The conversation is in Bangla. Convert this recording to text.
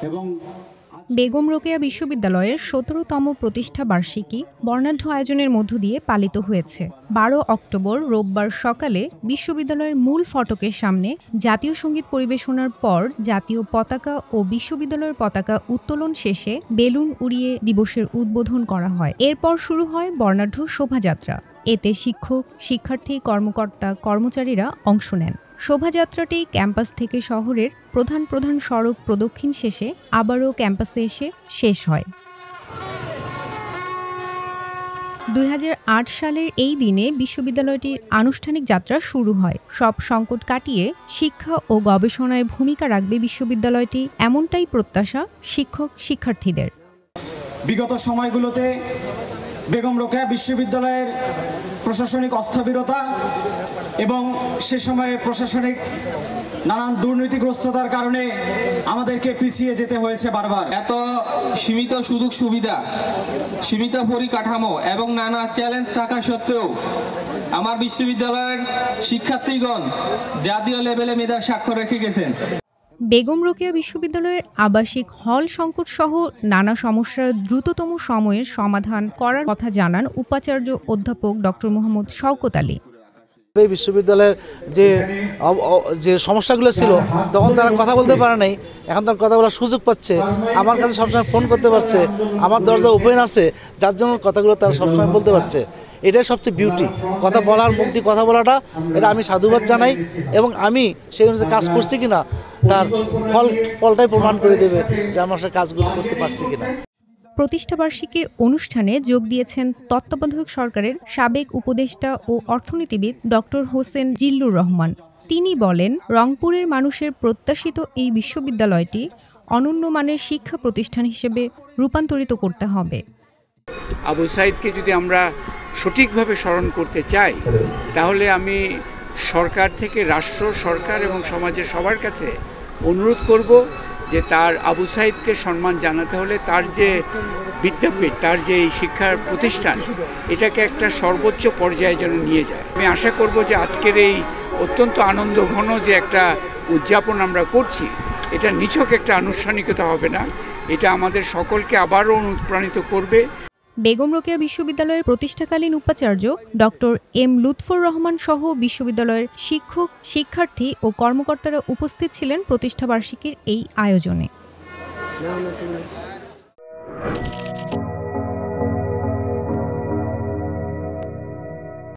এবং বেগম রোকেয়া বিশ্ববিদ্যালয়ের ১৭তম প্রতিষ্ঠা বার্ষিকী বর্ণাঢ্য আয়োজনের মধ্য দিয়ে পালিত হয়েছে। ১২ অক্টোবর রোববার সকালে বিশ্ববিদ্যালয়ের মূল ফটকের সামনে জাতীয় সংগীত পরিবেশনার পর জাতীয় পতাকা ও বিশ্ববিদ্যালয়ের পতাকা উত্তোলন শেষে বেলুন উড়িয়ে দিবসের উদ্বোধন করা হয়। এরপর শুরু হয় বর্ণাঢ্য শোভাযাত্রা। এতে শিক্ষক, শিক্ষার্থী, কর্মকর্তা, কর্মচারীরা অংশ নেন। শোভাযাত্রাটি ক্যাম্পাস থেকে শহরের প্রধান প্রধান সড়ক প্রদক্ষিণ শেষে আবারও ক্যাম্পাসে এসে শেষ হয়। ২০০৮ সালের এই দিনে বিশ্ববিদ্যালয়টির আনুষ্ঠানিক যাত্রা শুরু হয়। সব সংকট কাটিয়ে শিক্ষা ও গবেষণায় ভূমিকা রাখবে বিশ্ববিদ্যালয়টি, এমনটাই প্রত্যাশা শিক্ষক শিক্ষার্থীদের। বিগত সময়গুলোতে বেগম রোকেয়া বিশ্ববিদ্যালয়ের প্রশাসনিক অস্থবিরতা এবং সে সময়ে প্রশাসনিক নানান দুর্নীতিগ্রস্ততার কারণে আমাদেরকে পিছিয়ে যেতে হয়েছে বারবার। এত সীমিত সুযোগ সুবিধা, সীমিত পরিকাঠামো এবং নানা চ্যালেঞ্জ থাকা সত্ত্বেও আমার বিশ্ববিদ্যালয়ের শিক্ষার্থীগণ জাতীয় লেভেলে মেধার স্বাক্ষর রেখে গেছেন। বেগম রোকেয়া বিশ্ববিদ্যালয়ের আবাসিক হল সংকট সহ নানা সমস্যার দ্রুততম সময়ের সমাধান করার কথা জানান উপাচার্য অধ্যাপক ডক্টর মোহাম্মদ শওকত আলী। এই বিশ্ববিদ্যালয়ের যে সমস্যাগুলো ছিল তখন তারা কথা বলতে পারে নাই, এখন তার কথা বলার সুযোগ পাচ্ছে, আমার কাছে সবসময় ফোন করতে পারছে, আমার দরজা ওপেন আছে, যার জন্য কথাগুলো তারা সবসময় বলতে পারছে। এটাই সবচেয়ে বিউটি, কথা বলার মুক্তি, কথা বলাটা, এটা আমি সাধুবাদ জানাই। এবং আমি সেই অনুযায়ী কাজ করছি কিনা তার ফলটাই প্রমাণ করে দেবে যে আমরা সে কাজগুলো করতে পারছি কিনা। প্রতিষ্ঠাবার্ষিকীর অনুষ্ঠানে যোগ দিয়েছেন তত্ত্বাবধায়ক সরকারের সাবেক উপদেষ্টা ও অর্থনীতিবিদ ডক্টর হোসেন জিল্লুর রহমান। তিনি বলেন, রংপুরের মানুষের প্রত্যাশিত এই বিশ্ববিদ্যালয়টি অনন্য মানের শিক্ষা প্রতিষ্ঠান হিসেবে রূপান্তরিত করতে হবে। আবু সাইদকে যদি আমরা সঠিকভাবে স্মরণ করতে চাই, তাহলে আমি সরকার থেকে রাষ্ট্র, সরকার এবং সমাজের সবার কাছে অনুরোধ করব যে তার আবু সাইদকে সম্মান জানাতে হলে তার যে বিদ্যাপীঠ, তার যে এই শিক্ষার প্রতিষ্ঠান, এটাকে একটা সর্বোচ্চ পর্যায়ে যেন নিয়ে যায়। আমি আশা করব যে আজকের এই অত্যন্ত আনন্দঘন যে একটা উদযাপন আমরা করছি, এটা নিছক একটা আনুষ্ঠানিকতা হবে না, এটা আমাদের সকলকে আবারও অনুপ্রাণিত করবে। বেগম রোকেয়া বিশ্ববিদ্যালয়ের প্রতিষ্ঠাকালীন উপাচার্য ডক্টর এম লুৎফর রহমান সহ বিশ্ববিদ্যালয়ের শিক্ষক, শিক্ষার্থী ও কর্মকর্তারা উপস্থিত ছিলেন প্রতিষ্ঠাবার্ষিকীর এই আয়োজনে।